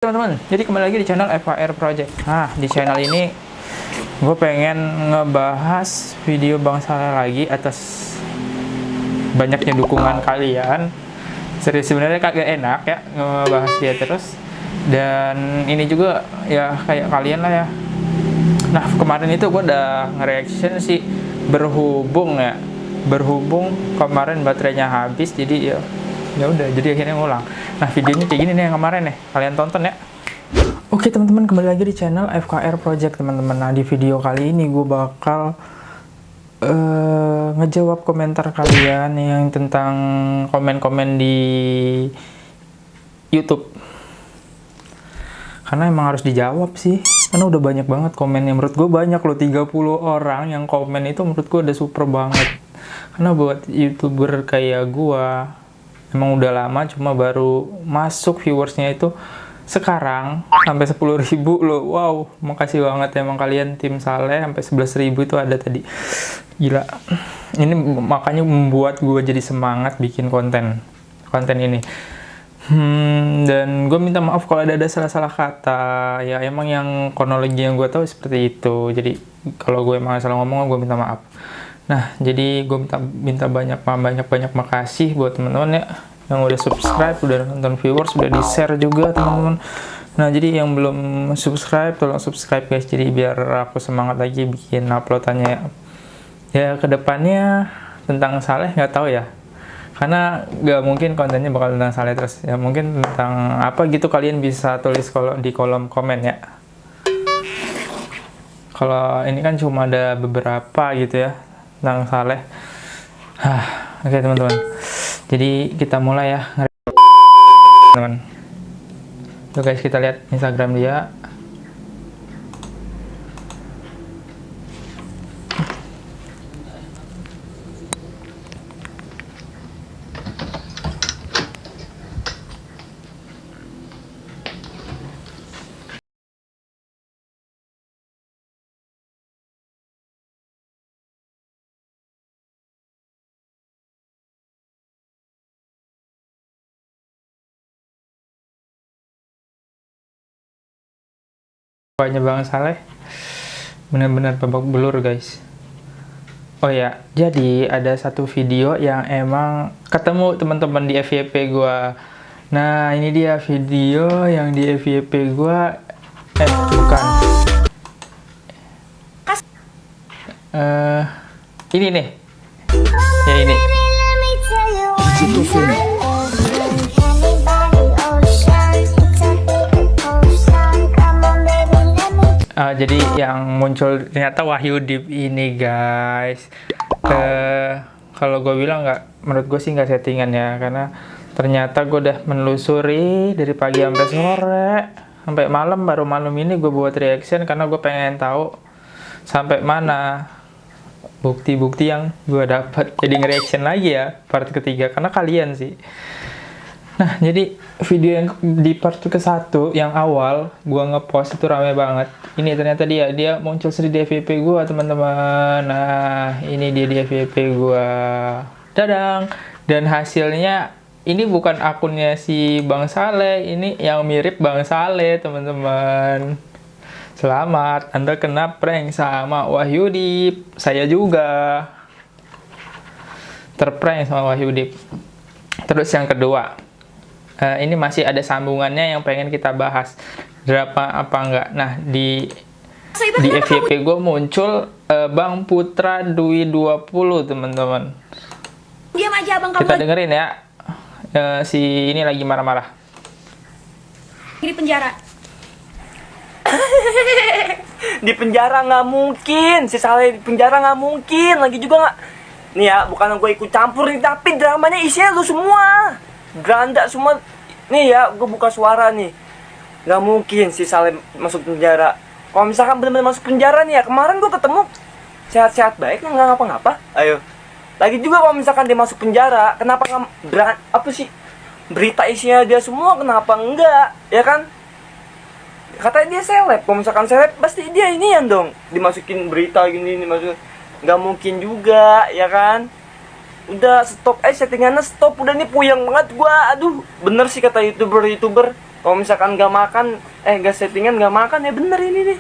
Teman-teman, jadi kembali lagi di channel FHR Project. Nah, di channel ini gue pengen ngebahas video Bang Saleh lagi atas banyaknya dukungan kalian. Serius, sebenarnya kagak enak ya ngebahas dia terus. Dan ini juga ya kayak kalian lah ya. Nah, kemarin itu gue udah nge-reaction sih, berhubung kemarin baterainya habis, jadi ya udah, jadi akhirnya ngulang. Nah, videonya kayak gini nih yang kemarin nih, kalian tonton ya. Oke teman-teman, kembali lagi di channel FKR Project teman-teman. Nah, di video kali ini gue bakal ngejawab komentar kalian yang tentang komen-komen di YouTube. Karena emang harus dijawab sih, karena udah banyak banget komennya. Menurut gue banyak loh, 30 orang yang komen itu menurut gue udah super banget. Karena buat YouTuber kayak gue, emang udah lama, cuma baru masuk viewersnya itu sekarang sampai 10.000 loh. Wow, makasih banget emang kalian tim Saleh, sampai 11.000 itu ada tadi. Gila. Ini makanya membuat gue jadi semangat bikin konten ini. Dan gue minta maaf kalau ada salah-salah kata. Ya emang yang kronologi yang gue tahu seperti itu. Jadi kalau gue emang salah ngomong, gue minta maaf. Nah, jadi gue minta banyak makasih buat teman-teman ya yang udah subscribe, udah nonton viewers, udah di-share juga teman-teman. Nah, jadi yang belum subscribe, tolong subscribe guys, jadi biar aku semangat lagi bikin uploadannya. Ya, kedepannya tentang Saleh nggak tahu ya, karena nggak mungkin kontennya bakal tentang Saleh terus. Ya mungkin tentang apa gitu, kalian bisa tulis di kolom komen ya. Kalau ini kan cuma ada beberapa gitu ya tentang Saleh. Oke teman-teman, jadi kita mulai ya teman. Tuh guys, kita lihat Instagram dia. Banyak Bang Saleh benar-benar babak belur guys. Oh ya, jadi ada satu video yang emang ketemu teman-teman di FYP gua. Nah, ini dia video yang di FYP gua. Bukan. Ini nih. Ya ini. Jadi yang muncul ternyata Wahyudip ini guys. Kalau gue bilang nggak, menurut gue sih nggak settingan ya, karena ternyata gue udah menelusuri dari pagi sampai sore, sampai malam, baru malam ini gue buat reaction karena gue pengen tahu sampai mana bukti-bukti yang gue dapat. Jadi nge-reaction lagi ya part ketiga karena kalian sih. Nah, jadi video yang di part ke-1 yang awal gua ngepost itu rame banget. Ini ternyata dia muncul sendiri di FYP gua, teman-teman. Nah, ini dia di FYP gua. Dadang. Dan hasilnya ini bukan akunnya si Bang Saleh, ini yang mirip Bang Saleh, teman-teman. Selamat, Anda kena prank sama Wahyudip. Saya juga terprank sama Wahyudip. Terus yang kedua, ini masih ada sambungannya yang pengen kita bahas, drama apa enggak. Nah, di FYP gue muncul Bang Putra Dwi 20 teman-teman. Diam aja abang kamu. Kita dengerin ya. Si ini lagi marah-marah Di penjara. Di penjara nggak mungkin, si Saleh di penjara nggak mungkin. Lagi juga nggak, nih ya, bukan gue ikut campur nih, tapi dramanya isinya lu semua beranda semua. Nih ya, gue buka suara nih, nggak mungkin si Saleh masuk penjara. Kalau misalkan benar-benar masuk penjara nih ya, kemarin gue ketemu sehat-sehat baik, nggak ngapa-ngapa. Ayo, lagi juga kalau misalkan dia masuk penjara, kenapa nggak apa sih berita isinya dia semua, kenapa enggak, ya kan? Katanya dia seleb, kalau misalkan seleb pasti dia inian dong, dimasukin berita gini, dimasukin. Nggak mungkin juga, ya kan? Udah stop settingannya stop, udah nih puyeng banget gua. Aduh, bener sih kata youtuber Kalau misalkan nggak makan, nggak settingan nggak makan ya bener ini nih.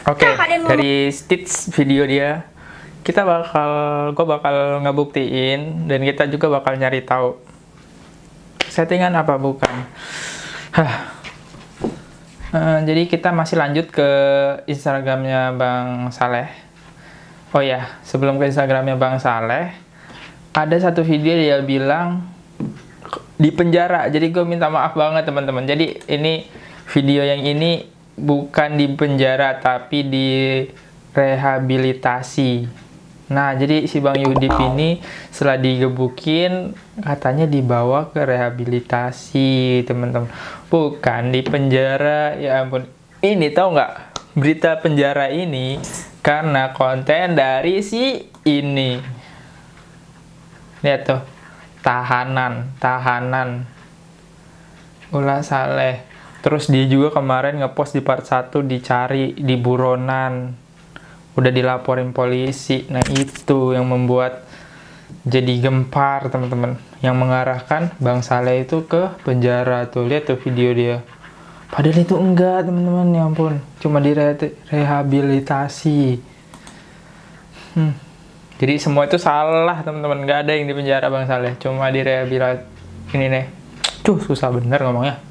Oke, Nah, kalian ngomong- dari stitch video dia, gue bakal ngebuktiin dan kita juga bakal nyari tahu settingan apa bukan. Jadi kita masih lanjut ke Instagramnya Bang Saleh. Oh ya, sebelum ke Instagramnya Bang Saleh, ada satu video dia bilang di penjara. Jadi gue minta maaf banget teman-teman. Jadi ini video yang ini bukan di penjara tapi di rehabilitasi. Nah, jadi si Bang Yudip ini setelah digebukin katanya dibawa ke rehabilitasi, teman-teman. Bukan di penjara, ya ampun. Ini tahu nggak? Berita penjara ini karena konten dari si ini. Lihat tuh. Tahanan. Ulah Saleh. Terus dia juga kemarin ngepost di part 1 dicari di buronan. Udah dilaporin polisi. Nah, itu yang membuat jadi gempar, teman-teman. Yang mengarahkan Bang Saleh itu ke penjara tuh. Lihat tuh video dia. Padahal itu enggak, teman-teman. Ya ampun. Cuma direhabilitasi. Jadi semua itu salah, teman-teman. Nggak ada yang di penjara Bang Saleh. Cuma direhabilitasi. Ini nih. Susah bener ngomongnya.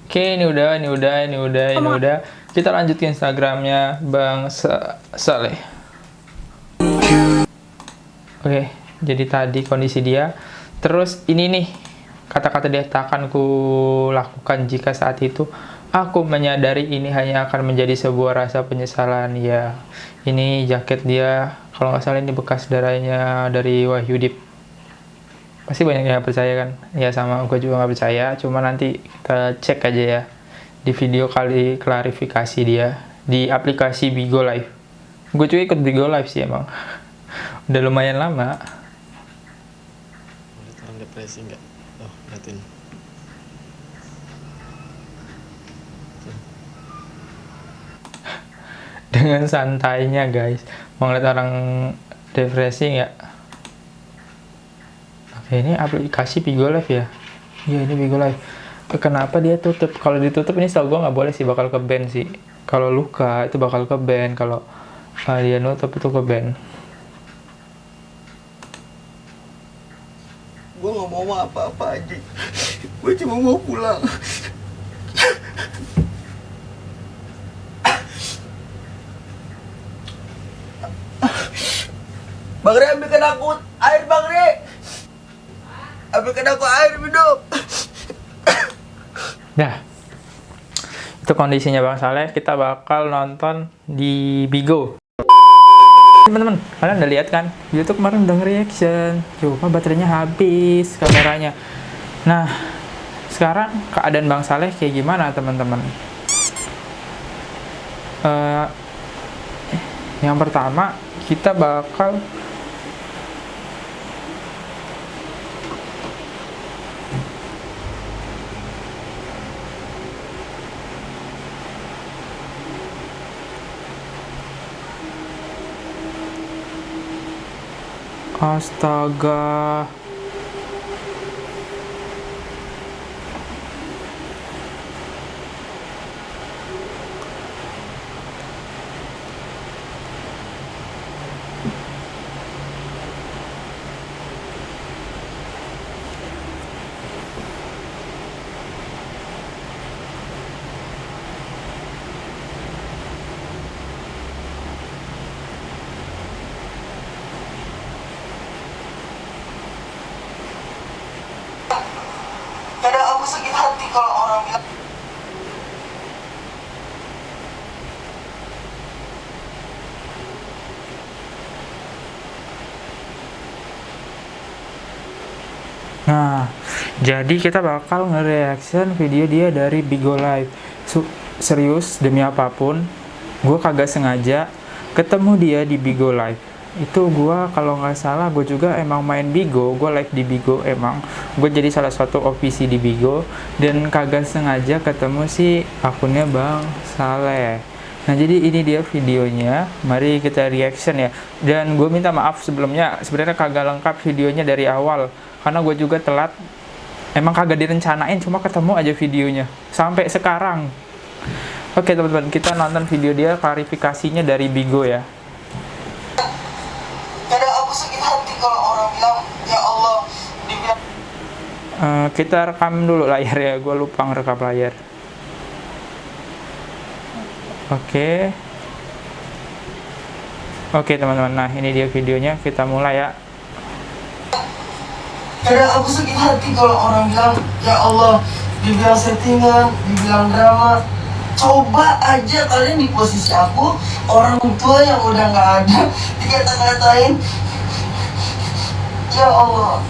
Oke, ini udah. Kita lanjut ke Instagramnya Bang Saleh. Oke, jadi tadi kondisi dia. Terus ini nih, kata-kata dia takkan ku lakukan jika saat itu aku menyadari ini hanya akan menjadi sebuah rasa penyesalan. Ya, ini jaket dia. Kalau nggak salah ini bekas darahnya dari Wahyudip. Pasti banyak yang nggak percaya kan? Ya sama gue juga nggak percaya. Cuma nanti kita cek aja ya di video kali klarifikasi dia di aplikasi Bigo Live. Gue juga ikut Bigo Live sih emang. Udah lumayan lama. Lihat orang depresi nggak? Oh, liatin. Dengan santainya guys. Mau ngeliat orang depresi nggak? Oke, ini aplikasi Bigo Live ya? Iya, ini Bigo Live. Kenapa dia tutup? Kalau ditutup ini setahu gue nggak boleh sih, bakal ke ban sih. Kalau luka itu bakal ke ban. Kalau dia nutup itu ke ban. Gue gak mau apa-apa aja. Gue cuma mau pulang. Bang Re, ambilkan aku air, Bang Re. Ambilkan aku air minum. Nah, itu kondisinya Bang Saleh. Kita bakal nonton di Bigo. Teman-teman, kalian udah lihat kan? YouTube kemarin udah nge-reaction. Cuma baterainya habis kameranya. Nah, sekarang keadaan Bang Saleh kayak gimana, teman-teman? Yang pertama, kita bakal astaga. Kadang aku sakit hati kalau orang bilang Nah, jadi kita bakal nge-reaction video dia dari Bigo Live. Serius, demi apapun, gue kagak sengaja ketemu dia di Bigo Live. Itu gue kalau nggak salah, gue juga emang main Bigo, gue live di Bigo emang. Gue jadi salah satu OPC di Bigo, dan kagak sengaja ketemu si akunnya Bang Saleh. Nah, jadi ini dia videonya. Mari kita reaction ya. Dan gue minta maaf sebelumnya, sebenarnya kagak lengkap videonya dari awal. Karena gue juga telat emang kagak direncanain, cuma ketemu aja videonya sampai sekarang. Oke teman-teman, kita nonton video dia klarifikasinya dari Bigo ya. Kadang aku sakit hati kalau orang bilang, ya Allah, dibilang Kita rekam dulu layar ya, gue lupa ngerekam layar. Oke teman-teman, nah ini dia videonya, kita mulai ya. kadang aku sakit hati kalau orang bilang, ya Allah, dibilang settingan, dibilang drama. Coba aja kalian di posisi aku, orang tua yang udah nggak ada, dikata-katain, ya Allah.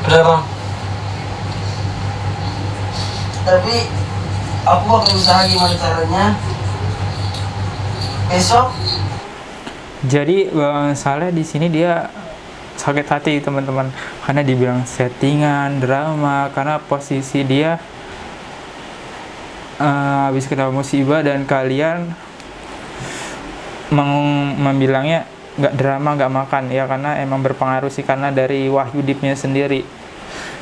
Udah bang. Tapi aku akan usaha gimana caranya. Besok Jadi Bang Saleh di sini dia sakit hati teman-teman, karena dibilang settingan, drama, karena posisi dia habis kena musibah dan kalian membilangnya nggak drama, nggak makan ya, karena emang berpengaruh sih, karena dari Wahyu Dipnya sendiri.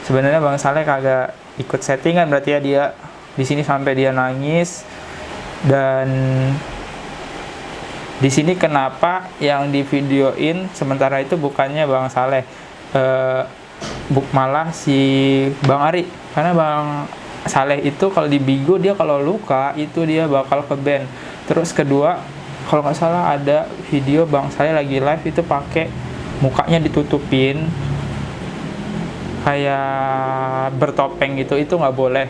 Sebenarnya Bang Saleh kagak ikut settingan, berarti ya dia di sini sampai dia nangis. Dan di sini kenapa yang di videoin sementara itu bukannya Bang Saleh, malah si Bang Ari, karena Bang Saleh itu kalau di Bigo dia kalau luka itu dia bakal ke band. Terus kedua, kalau nggak salah ada video Bang Saleh lagi live itu pakai mukanya ditutupin kayak bertopeng gitu, itu nggak boleh,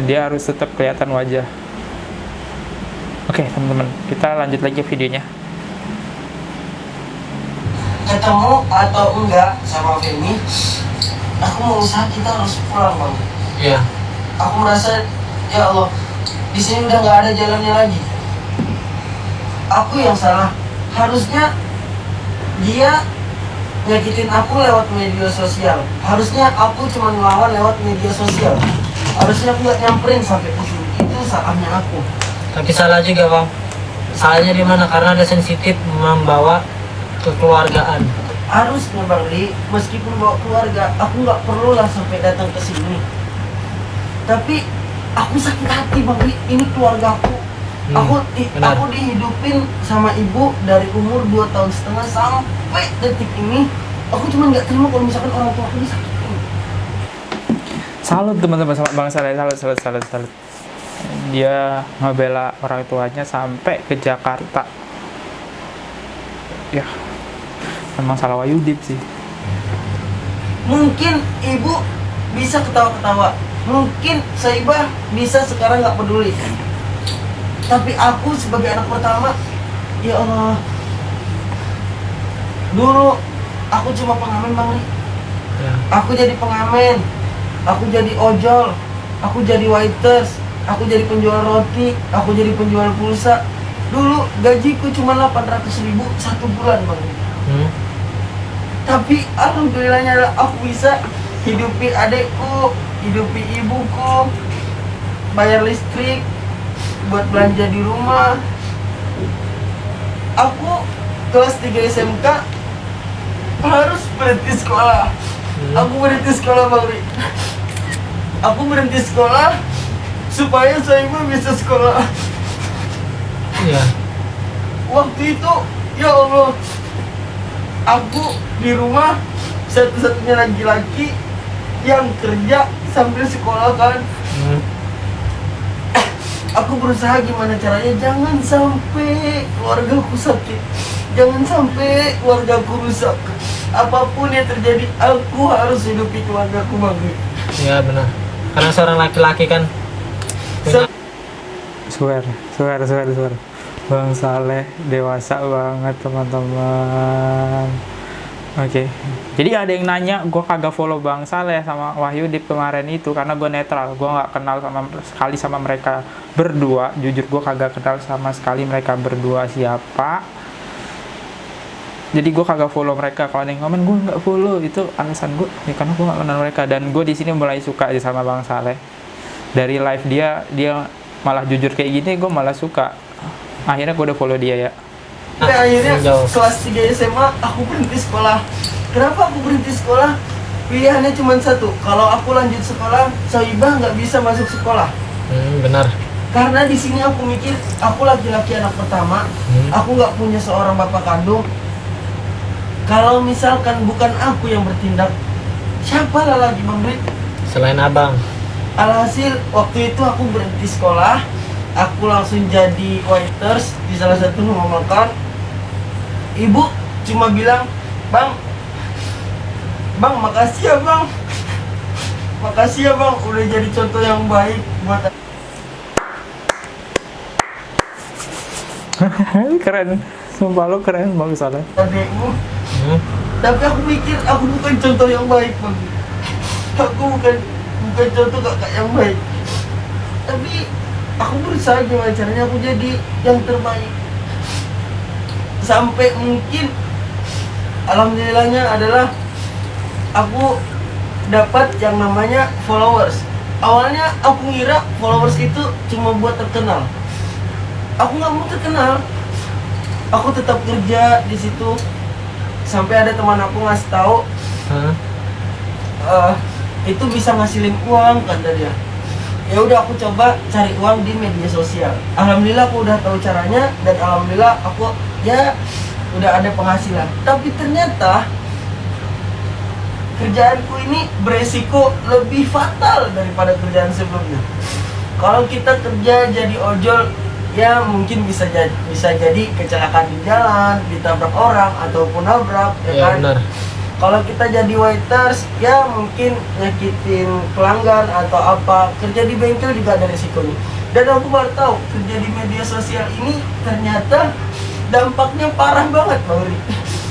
dia harus tetap kelihatan wajah. Oke teman-teman, kita lanjut lagi videonya. ketemu atau enggak sama Femi, aku mau usaha kita harus pulang bang. Iya. Aku merasa, ya Allah, di sini udah nggak ada jalannya lagi. Aku yang salah. Harusnya dia nyakitin aku lewat media sosial. Harusnya aku cuma ngelawan lewat media sosial. Harusnya aku nggak nyamperin sampai ke sini. Itu salahnya aku. Tapi salah juga bang. Salahnya di mana? Karena ada sensitif membawa kekeluargaan. Harusnya Bang Li, meskipun bawa keluarga, aku nggak perlu lah sampai datang ke sini. Tapi aku sakit hati Bang Li, ini keluarga aku. Benar. Aku dihidupin sama ibu dari umur 2,5 tahun sampai detik ini. Aku cuma nggak terima kalau misalkan orang tua aku disakitin. Salut teman-teman sama Bang Saleh, salut. Dia ngebela orang tuanya sampai ke Jakarta. Ya, memang salah Wahyu Dip sih. Mungkin ibu bisa ketawa-ketawa, mungkin Saibah bisa sekarang nggak peduli. Tapi aku sebagai anak pertama, ya Allah, dulu aku cuma pengamen Bang Ri. Ya. Aku jadi pengamen, aku jadi ojol, aku jadi waiters, aku jadi penjual roti, aku jadi penjual pulsa. Dulu gajiku cuma 800.000 satu bulan Bang Ri. Tapi alhamdulillahnya adalah aku bisa hidupi adekku, hidupi ibuku, bayar listrik, buat belanja di rumah. Aku kelas 3 SMK harus berhenti sekolah. Aku berhenti sekolah Bang Ri. Aku berhenti sekolah supaya saya bisa sekolah. Iya. Waktu itu, ya Allah, aku di rumah satu-satunya laki-laki yang kerja sambil sekolah kan. Aku berusaha gimana caranya jangan sampai keluargaku sakit, jangan sampai keluargaku rusak. Apapun yang terjadi, aku harus hidupi keluargaku Bang. Iya benar. Karena seorang laki-laki kan punya Swear. Bang Saleh dewasa banget teman-teman. Oke. Jadi ada yang nanya, gue kagak follow Bang Saleh sama Wahyu Dip kemarin itu karena gue netral. Gue nggak kenal sekali sama mereka berdua. Jujur gue kagak kenal sama sekali mereka berdua siapa. Jadi gue kagak follow mereka. Kalau ada yang komen gue nggak follow, itu alasan gue ya karena gue nggak kenal mereka. Dan gue di sini mulai suka aja sama Bang Saleh. dari live dia malah jujur kayak gini, gue malah suka. Akhirnya gue udah follow dia ya. Sampai akhirnya Jauh. kelas 3 SMA aku berhenti sekolah. Kenapa aku berhenti sekolah? Pilihannya cuma satu. Kalau aku lanjut sekolah, Sohibah nggak bisa masuk sekolah. Benar. Karena di sini aku mikir, aku laki-laki anak pertama, aku nggak punya seorang bapak kandung. Kalau misalkan bukan aku yang bertindak, siapa lah lagi Bang Dwi? Selain abang. Alhasil waktu itu aku berhenti sekolah, aku langsung jadi waiters di salah satu rumah makan. Ibu cuma bilang, Bang, makasih ya Bang, makasih ya Bang, udah jadi contoh yang baik buat Keren, sumpah lo keren Bang Saleh. adekmu. Tapi aku mikir aku bukan contoh yang baik Bang. Aku bukan contoh kakak yang baik. Tapi aku berusaha gimana caranya aku jadi yang terbaik. Sampai mungkin alhamdulillahnya adalah aku dapat yang namanya followers. Awalnya aku ngira followers itu cuma buat terkenal. Aku nggak mau terkenal. Aku tetap kerja di situ. Sampai ada teman aku ngasih tahu, itu bisa ngasilin uang kata dia. Ya udah aku coba cari uang di media sosial. Alhamdulillah aku udah tahu caranya dan alhamdulillah aku ya udah ada penghasilan. Tapi ternyata kerjaanku ini beresiko lebih fatal daripada kerjaan sebelumnya. Kalau kita kerja jadi ojol, ya mungkin bisa jadi kecelakaan di jalan, ditabrak orang ataupun nabrak, ya Iya kan? benar. Kalau kita jadi waiters, ya mungkin nyakitin pelanggan atau apa. Kerja di bengkel juga ada resikonya. Dan aku baru tahu kerja di media sosial ini ternyata dampaknya parah banget, Bang Ri.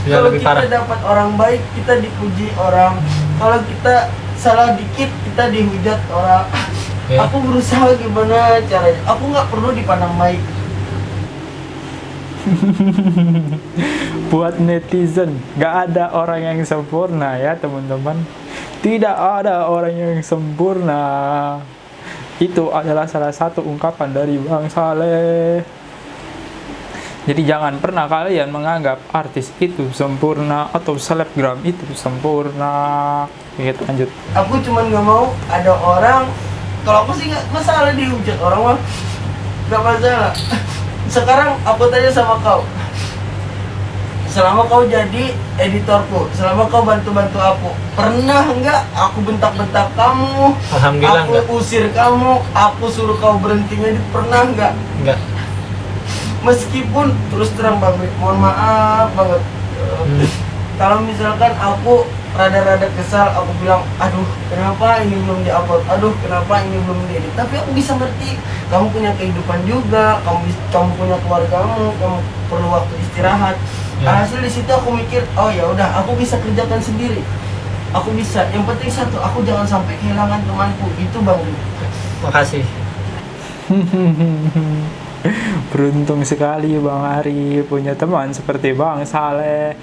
Ya, Kalau lebih kita parah. dapat orang baik, kita dipuji orang. Kalau kita salah dikit, kita dihujat orang. Ya. Aku berusaha gimana caranya. Aku nggak perlu dipandang baik. Buat netizen, gak ada orang yang sempurna ya teman-teman. Tidak ada orang yang sempurna. Itu adalah salah satu ungkapan dari Bang Saleh. Jadi jangan pernah kalian menganggap artis itu sempurna atau selebgram itu sempurna. Gitu, lanjut. Aku cuman nggak mau ada orang. Kalau aku sih nggak masalah dihujat orang mah, nggak masalah. Sekarang aku tanya sama kau, selama kau jadi editorku, selama kau bantu-bantu aku, pernah nggak aku bentak-bentak kamu? Alhamdulillah aku enggak. usir kamu, aku suruh kau berhenti ngedit, pernah nggak? Enggak. Meskipun terus terang Bang, mohon maaf banget. Kalau misalkan aku rada-rada kesal, aku bilang, aduh kenapa ini belum diupload, aduh kenapa ini belum diedit. Tapi aku bisa ngerti, kamu punya kehidupan juga, kamu punya keluargamu, kamu perlu waktu istirahat. Ya. Hasil di situ aku mikir, oh ya udah, aku bisa kerjakan sendiri. Aku bisa. Yang penting satu, aku jangan sampai kehilangan temanku. Itu Bang. Makasih. Beruntung sekali Bang Ari punya teman seperti Bang Saleh.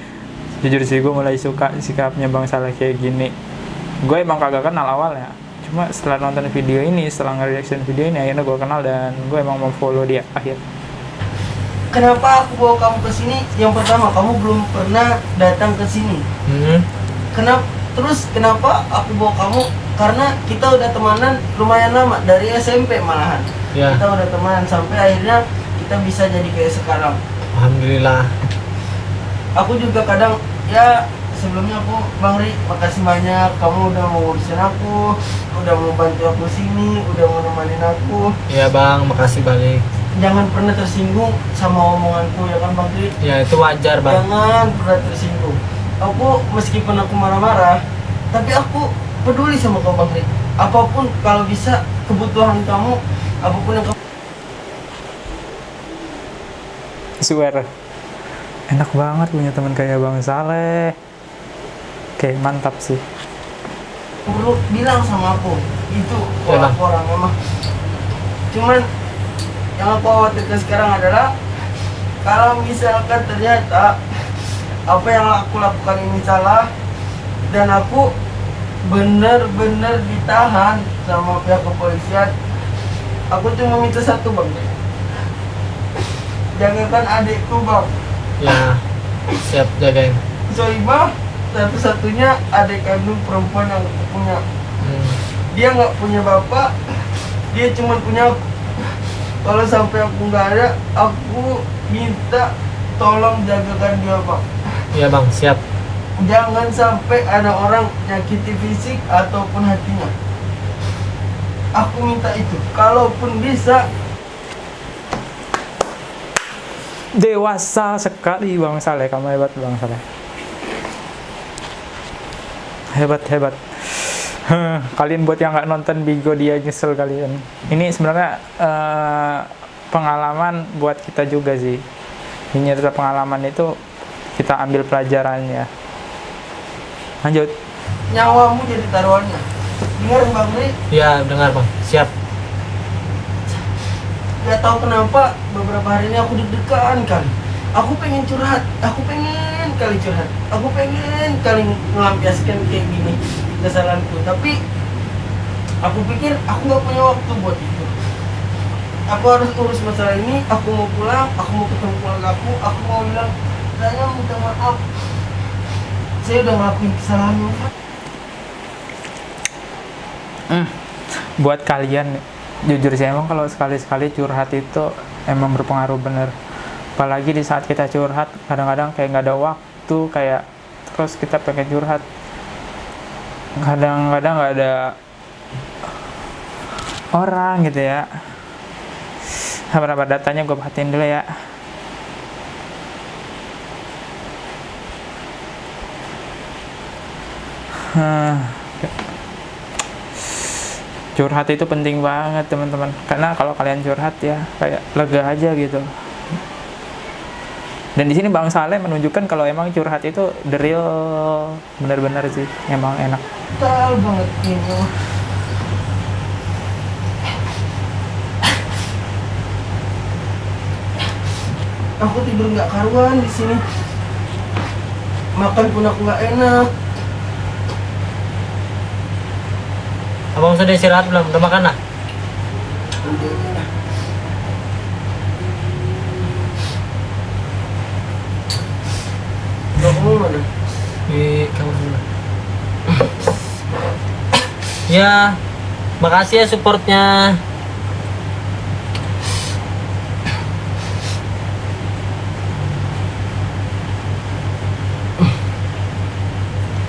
Jujur sih gue mulai suka sikapnya Bang Saleh kayak gini. Gue emang kagak kenal awalnya, cuma setelah nonton video ini, setelah nge-reaction video ini, akhirnya gue kenal dan gue emang mau follow dia akhir. Kenapa aku bawa kamu ke sini? Yang pertama, kamu belum pernah datang ke sini. Kenapa aku bawa kamu? Karena kita udah temanan lumayan lama, dari SMP malahan. Ya. Kita udah temanan sampai akhirnya kita bisa jadi kayak sekarang. Alhamdulillah. Aku juga kadang, ya sebelumnya aku, Bang Ri, makasih banyak. Kamu udah mau ngurusin aku, udah mau bantu aku sini, udah mau nemenin aku. Ya bang, makasih balik. Jangan pernah tersinggung sama omonganku, ya kan Bang Ri? Ya itu wajar bang. Jangan pernah tersinggung. Aku meskipun aku marah-marah, tapi aku peduli sama kau Bang Ri. Apapun kalau bisa kebutuhan kamu, apapun yang kamu Swear, enak banget punya teman kayak Bang Saleh. Kayak mantap sih. perlu bilang sama aku. Itu Ya, Bang. orang memang. Cuman yang aku khawatirkan sekarang adalah kalau misalkan ternyata apa yang aku lakukan ini salah dan aku benar-benar ditahan sama pihak kepolisian, Aku cuma minta satu bang. Jagakan adikku bang. Ya, siap jagain. Soibah satu-satunya adik kandung perempuan yang aku punya. Dia nggak punya bapak, dia cuma punya aku. Kalau sampai aku nggak ada, aku minta tolong jagakan dia bang. Iya bang, siap. Jangan sampai ada orang nyakiti fisik ataupun hatinya. Aku minta itu. Kalaupun bisa. Dewasa sekali Bang Saleh, kamu hebat Bang Saleh. Hebat. Kalian buat yang nggak nonton Bigo dia nyesel kalian. Ini sebenarnya pengalaman buat kita juga sih. Ini tetap pengalaman itu kita ambil pelajarannya. Lanjut. Nyawamu jadi taruhannya. Dengar bang Ri? Iya, dengar bang, siap. Gak tahu kenapa beberapa hari ini aku deg-degan kali. Aku pengen curhat, aku pengen kali curhat, aku pengen kali melampiaskan kayak gini kesalahanku. Tapi aku pikir aku nggak punya waktu buat itu. Aku harus urus masalah ini. Aku mau pulang, aku mau ketemu keluarga aku mau bilang, saya minta maaf. Saya udah ngelakuin kesalahan. Buat kalian, jujur sih emang kalau sekali-sekali curhat itu emang berpengaruh bener. Apalagi di saat kita curhat, kadang-kadang kayak nggak ada waktu, kayak terus kita pengen curhat. Kadang-kadang nggak ada orang gitu ya. Berapa datanya gue perhatiin dulu ya. Curhat itu penting banget teman-teman, karena kalau kalian curhat ya kayak lega aja gitu. Dan di sini Bang Saleh menunjukkan kalau emang curhat itu the real, benar-benar sih emang enak. Tal banget ini. Aku tidur nggak karuan di sini. Makan pun aku nggak enak. Abang sudah istirahat belum? Udah makan lah? Kamu mana? Di kamar dulu. Ya, makasih ya supportnya.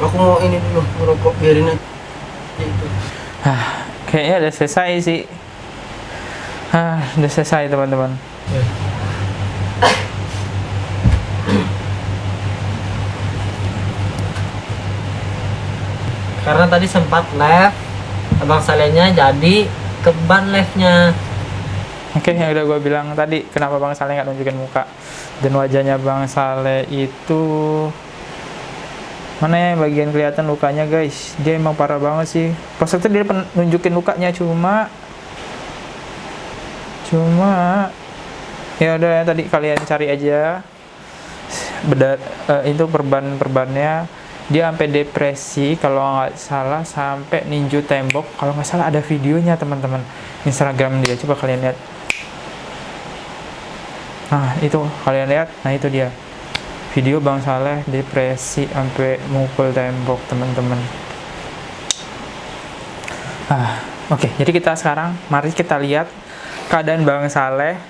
Aku mau ini dulu ngerokok, biarin aja. Gitu. Kayaknya udah selesai sih. Udah selesai teman-teman. Ya. Karena tadi sempat live, Abang Salehnya jadi keban live-nya. Oke, yang udah gue bilang tadi, kenapa Bang Saleh nggak nunjukin muka dan wajahnya Bang Saleh itu mana ya bagian kelihatan lukanya guys. Dia emang parah banget sih. Pas itu dia nunjukin lukanya cuma ya udah ya, tadi kalian cari aja itu perbannya. Dia sampai depresi kalau nggak salah, sampai ninju tembok. Kalau nggak salah ada videonya teman-teman, Instagram dia, coba kalian lihat. Nah itu kalian lihat, nah itu dia video Bang Saleh depresi sampai mukul tembok teman-teman. Oke, jadi kita sekarang mari kita lihat keadaan Bang Saleh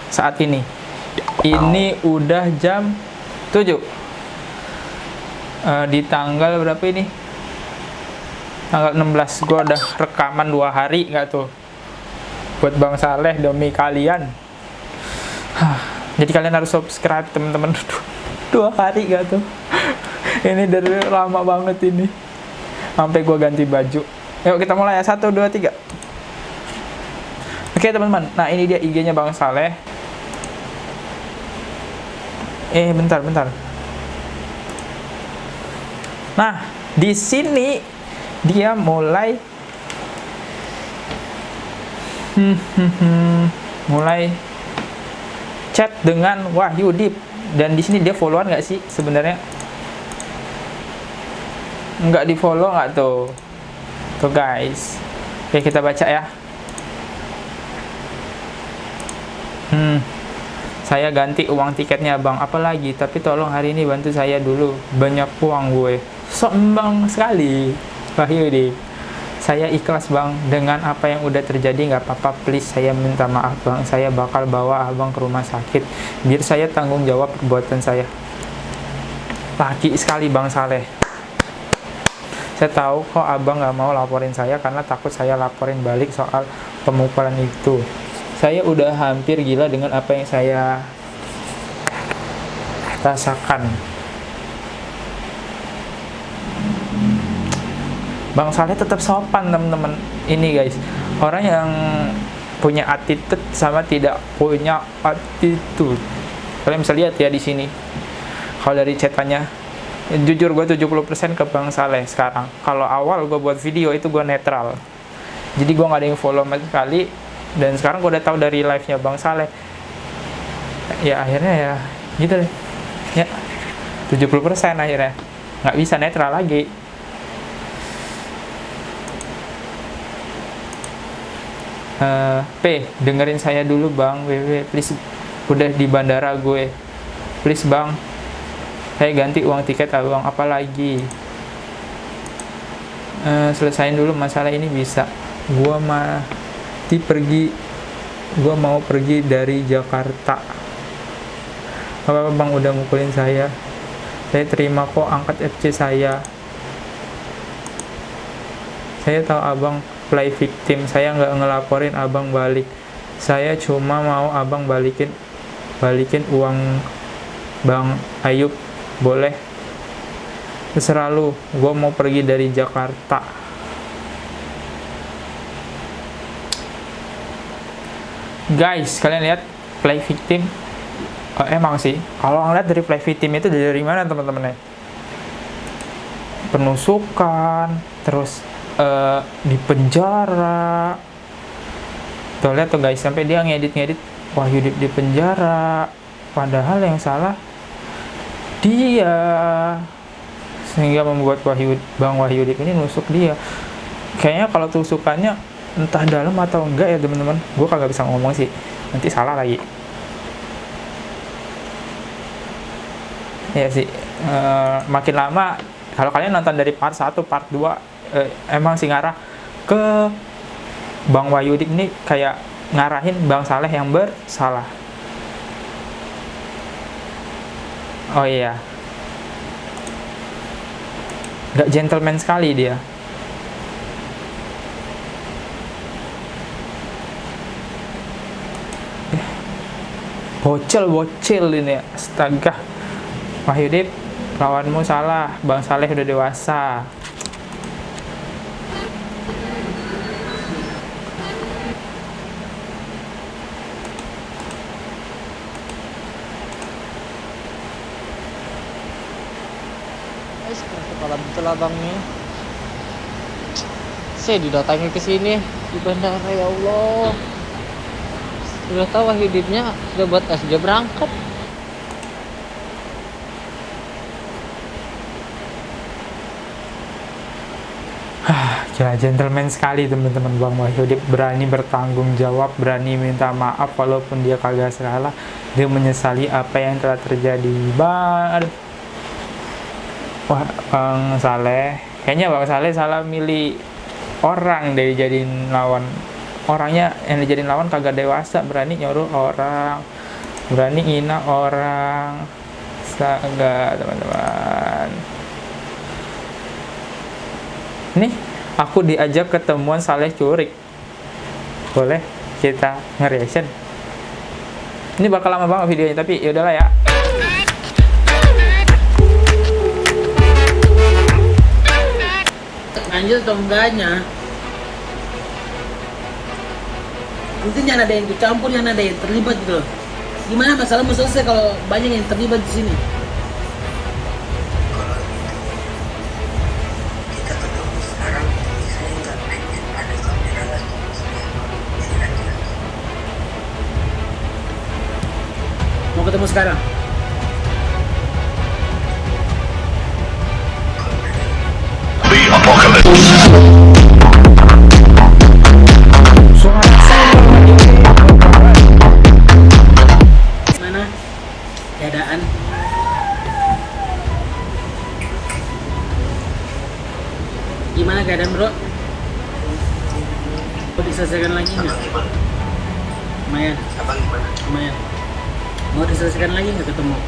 saat ini. Ini udah jam 7. Di tanggal berapa ini? Tanggal 16. Gue udah rekaman 2 hari nggak tuh buat Bang Saleh demi kalian. Jadi kalian harus subscribe teman-teman. 2 hari nggak tuh. Ini dari lama banget ini. Sampai gue ganti baju. Yuk kita mulai ya, 1, 2, 3. Oke teman-teman. Nah ini dia IG-nya Bang Saleh. Bentar. Nah, di sini dia mulai chat dengan Wahyu Dip, dan di sini dia followan nggak sih sebenarnya? Nggak di follow nggak tuh guys? Oke kita baca ya. Saya ganti uang tiketnya bang, apalagi, tapi tolong hari ini bantu saya dulu, banyak uang gue. Sombong sekali Wahyudi. Saya ikhlas bang dengan apa yang udah terjadi, nggak apa-apa, please saya minta maaf bang, saya bakal bawa abang ke rumah sakit biar saya tanggung jawab perbuatan saya. Laki sekali bang Saleh. Saya tahu kok abang nggak mau laporin saya karena takut saya laporin balik soal pemukulan itu. Saya udah hampir gila dengan apa yang saya rasakan. Bang Saleh tetap sopan teman-teman. Ini guys, orang yang punya attitude sama tidak punya attitude. Kalian bisa lihat ya di sini. Kalau dari chatannya, jujur gue 70% ke Bang Saleh sekarang. Kalau awal gue buat video itu gue netral. Jadi gue nggak ada yang follow sama sekali. Dan sekarang gue udah tahu dari live-nya Bang Saleh. Ya akhirnya ya gitu deh. Ya 70% akhirnya. Nggak bisa netral lagi. P, dengerin saya dulu bang, WW, please. Udah di bandara gue. Please bang. Saya ganti uang tiket abang, apa lagi? Selesain dulu masalah ini bisa. Gua mau pergi dari Jakarta. Apa bang udah mukulin saya? Saya terima kok, angkat FC saya. Saya tahu abang play victim, saya nggak ngelaporin abang balik. Saya cuma mau abang balikin uang Bang Ayub, boleh? Terserah lu, gue mau pergi dari Jakarta. Guys, kalian lihat play victim? Emang sih, kalau ngeliat dari play victim itu dari mana teman-teman? Penusukan, terus di penjara. Tuh lihat tuh guys, sampai dia ngedit Wahyudi di penjara, padahal yang salah dia, sehingga membuat Bang Wahyudi ini nusuk dia. Kayaknya kalau tusukannya entah dalam atau enggak ya teman-teman, gue kagak bisa ngomong sih, nanti salah lagi. Ya sih, makin lama kalau kalian nonton dari part 1, part 2, emang sih ngarah ke Bang Wahyudi ini kayak ngarahin Bang Saleh yang bersalah. Oh iya, gak gentleman sekali dia. Bocil ini, astaga. Wahyudi, lawanmu salah, Bang Saleh udah dewasa. Guys, kepala betul abangnya. Saya didatangi ke sini di bandara, ya Allah. Sudah tahu hidupnya sudah buat dia berangkat. Gila, gentleman sekali teman-teman Bang Wahyudi, berani bertanggung jawab, berani minta maaf walaupun dia kagak salah, dia menyesali apa yang telah terjadi. Bang Saleh, kayaknya Bang Saleh salah milih orang dari jadiin lawan. Orangnya yang dijadiin lawan kagak dewasa, berani nyuruh orang, berani ngina orang. Astaga teman-teman. Nih, aku diajak ketemuan Saleh Curik. Boleh kita nge-reaction? Ini bakal lama banget videonya, tapi yaudahlah ya. Lanjut atau enggaknya, mungkin jangan ada yang ikut campur, jangan ada yang terlibat gitu loh. Gimana masalah mau selesai kalau banyak yang terlibat di sini? Mau ketemu sekarang? keadaan bro? Mau diselesaikan lagi nggak? Lumayan. Lumayan. Mau diselesaikan lagi nggak ketemu?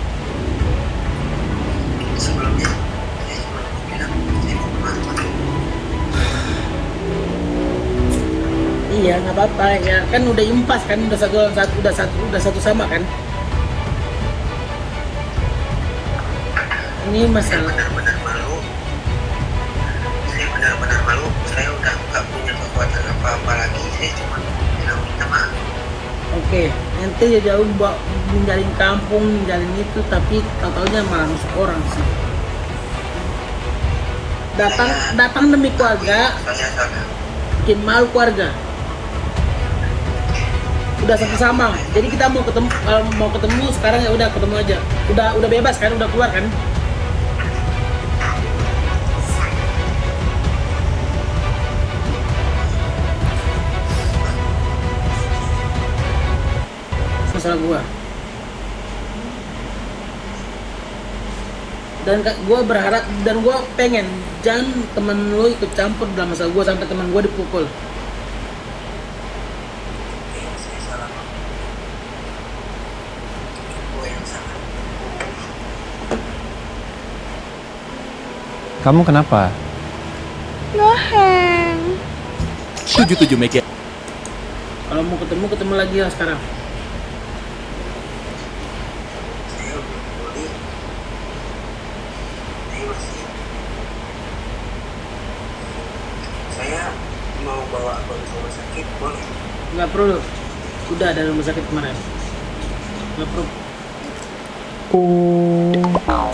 Iya nggak apa-apa ya kan udah impas kan udah satu sama kan. Ini masalah. Saya benar-benar malu. Saya udah nggak punya kekuatan apa-apa lagi. Saya cuma bilang minta maaf. Oke, nanti ya jauh ninggalin kampung, ninggalin itu, tapi tahu-taunya malah nusuk orang sih. Datang demi keluarga, Saya sadar. bikin malu keluarga. Udah satu sama, jadi kita mau ketemu, kalau mau ketemu sekarang ya udah ketemu aja. Udah bebas kan, udah keluar kan? Masalah gua. Dan gua berharap dan gua pengen jangan temen lu ikut campur dalam masalah gua sampai teman gua dipukul. Saya salah. Gue yang salah. Kamu kenapa? 77 Mega. Kalau mau ketemu lagi lah sekarang. Saya udah peduli. Saya mau bawa abang ke rumah sakit, boleh? Nggak perlu. Udah ada rumah sakit kemarin. Nggak perlu.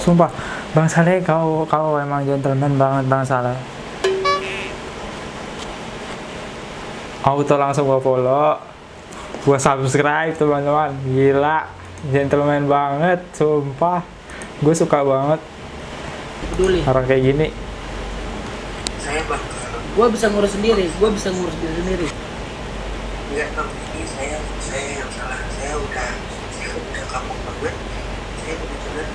Sumpah, Bang Saleh kau emang gentleman banget Bang Saleh. Auto langsung gua follow, gua subscribe teman-teman. Gila, gentleman banget, sumpah. Gue suka banget Peduli. orang kayak gini. Saya bakal Gua bisa ngurus sendiri. Sendiri. enggak tahu ini saya yang salah. Saya udah kapok banget. Saya benar-benar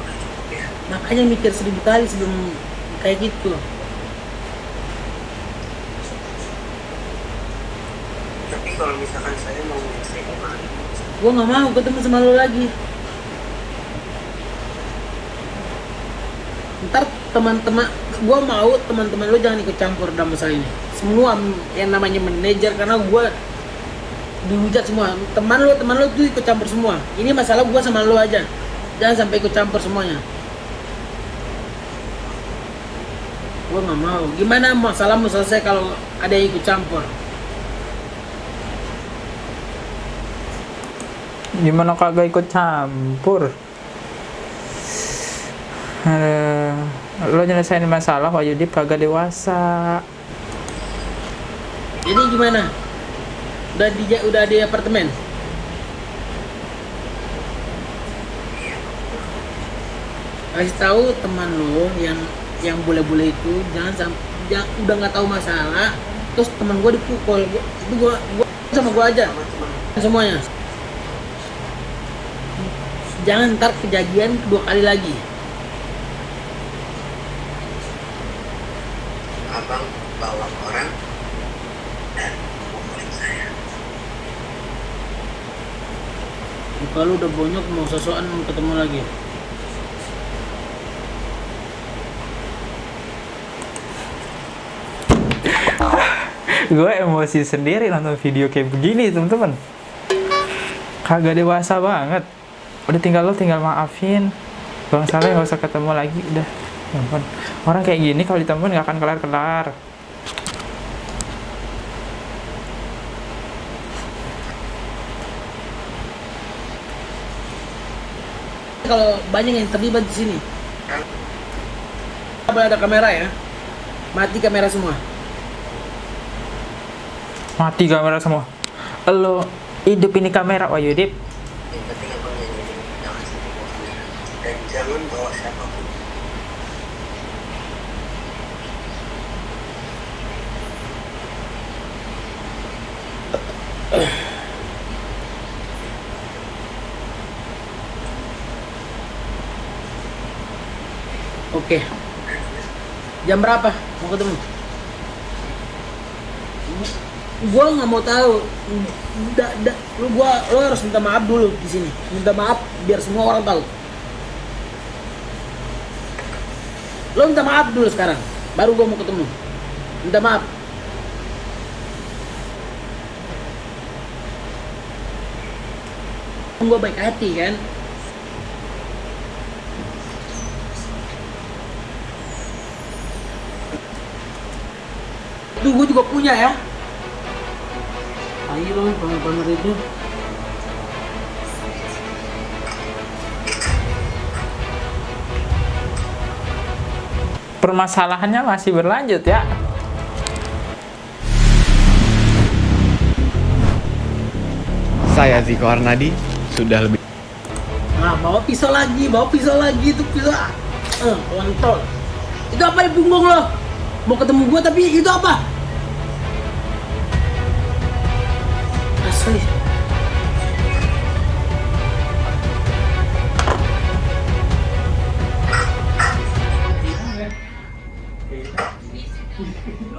udah cukup ya. Makanya mikir 1000 kali sebelum kayak gitu. Tapi kalau misalkan saya mau saya gimana? Gua nggak mau ketemu sama lo lagi. Ntar teman-teman, gua mau teman-teman lo jangan ikut campur dalam masalah ini. Semua yang namanya manajer, karena gua dihujat semua. Teman lo tuh ikut campur semua. Ini masalah gua sama lo aja. Jangan sampai ikut campur semuanya. Gua nggak mau. Gimana masalah mau selesai kalau ada yang ikut campur? Gimana kagak ikut campur? Lo nyelesain masalah Pak Yudip kagak dewasa. Jadi gimana? Udah di apartemen? Kasih tahu teman lo yang bule-bule itu jangan udah nggak tahu masalah, terus teman gue dipukul. Itu gue sama gue aja semuanya. Jangan ntar kejadian kedua kali lagi. Abang bawa orang dan pukulin saya. Kalau udah bonyok mau sosokan mau ketemu lagi. Gue emosi sendiri nonton video kayak begini teman-teman. Kagak dewasa banget. Udah tinggal maafin Bang Saleh, nggak usah ketemu lagi udah. Ya ampun. Orang kayak gini kalau ditemuin nggak akan kelar-kelar. Kalau banyak yang terlibat di sini, boleh ada kamera ya, mati kamera semua. Mati kamera semua. Lo hidup ini kamera Wah Yudip. Yang penting abang nyanyiin jangan sampai bawa kamera dan jangan bawa siapapun. Oke. Jam berapa mau ketemu? Gua nggak mau tahu. Lu harus minta maaf dulu di sini. Minta maaf biar semua orang tahu. Lu minta maaf dulu sekarang. Baru gua mau ketemu. Minta maaf. Gua baik hati kan. Itu gue juga punya ya. Ayo lo pamer-pamer itu. Permasalahannya masih berlanjut ya. Saya Ziko Arnadi sudah lebih. Nah, bawa pisau lagi itu pisau. Kontol. Itu apa di punggung lo? Mau ketemu gua tapi itu apa? Asli.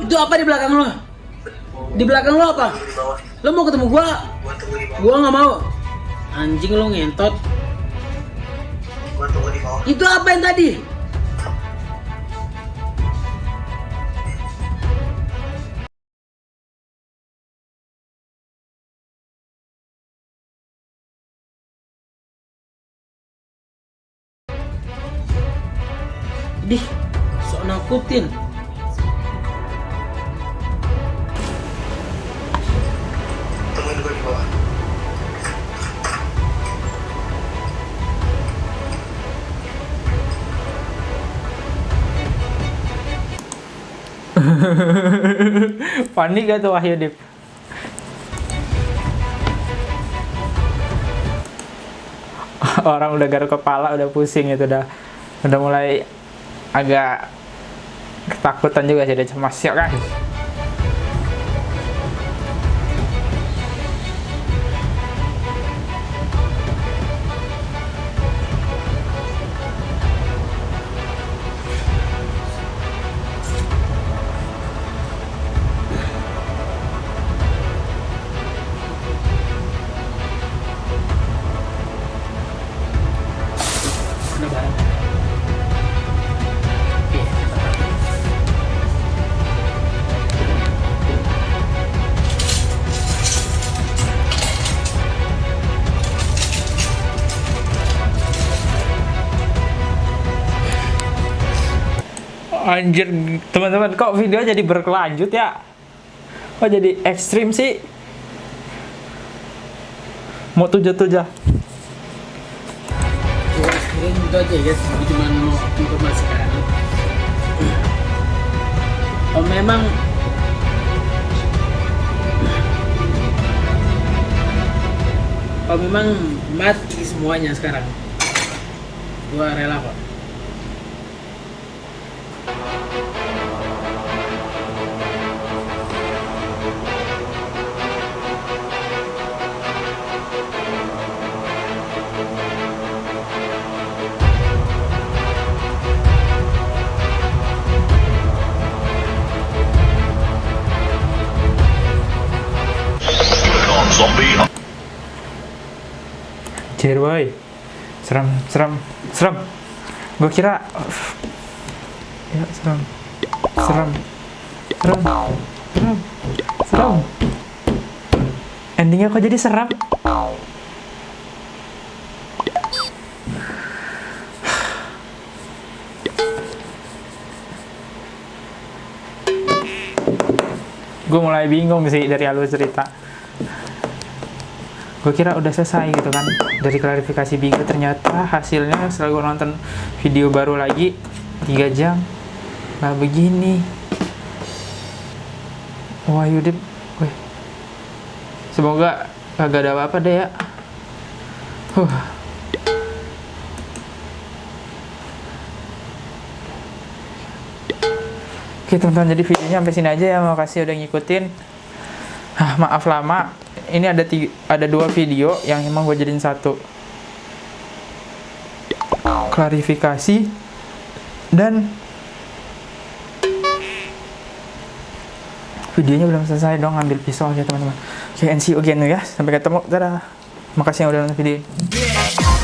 Itu apa di belakang lo? Di belakang lo apa? Lo mau ketemu gua? Gua nggak mau. Anjing lo ngentot. Itu apa yang tadi? Dih, sok nakutin. Temuin gue di bawah. Panik gak tuh Wahyu Dip? Orang udah garuk kepala, udah pusing itu, udah mulai agak ketakutan juga sih, udah cemas ya kan. Anjir, teman-teman, kok video jadi berkelanjut ya? Kok jadi ekstrim sih? Mau tujuh-tujuh. Sekarang itu aja ya, cuma mau informasikan. Oh memang mati semuanya sekarang. Gua rela kok. Anjir boy, serem. Gue kira ya serem. Endingnya kok jadi serem? Gue mulai bingung sih dari alur cerita. Gue kira udah selesai gitu kan dari klarifikasi Bigo, ternyata hasilnya setelah gue nonton video baru lagi 3 jam nah begini. Wah Yudip, semoga kagak ada apa-apa deh ya. Oke teman-teman, jadi videonya sampai sini aja ya. Makasih udah ngikutin. Maaf lama. Ini ada 2 video yang emang gue jadiin satu. Klarifikasi dan videonya belum selesai dong, ambil pisau aja teman-teman. Oke, and see you again ya. Sampai ketemu. Dadah. Makasih yang udah nonton video ini.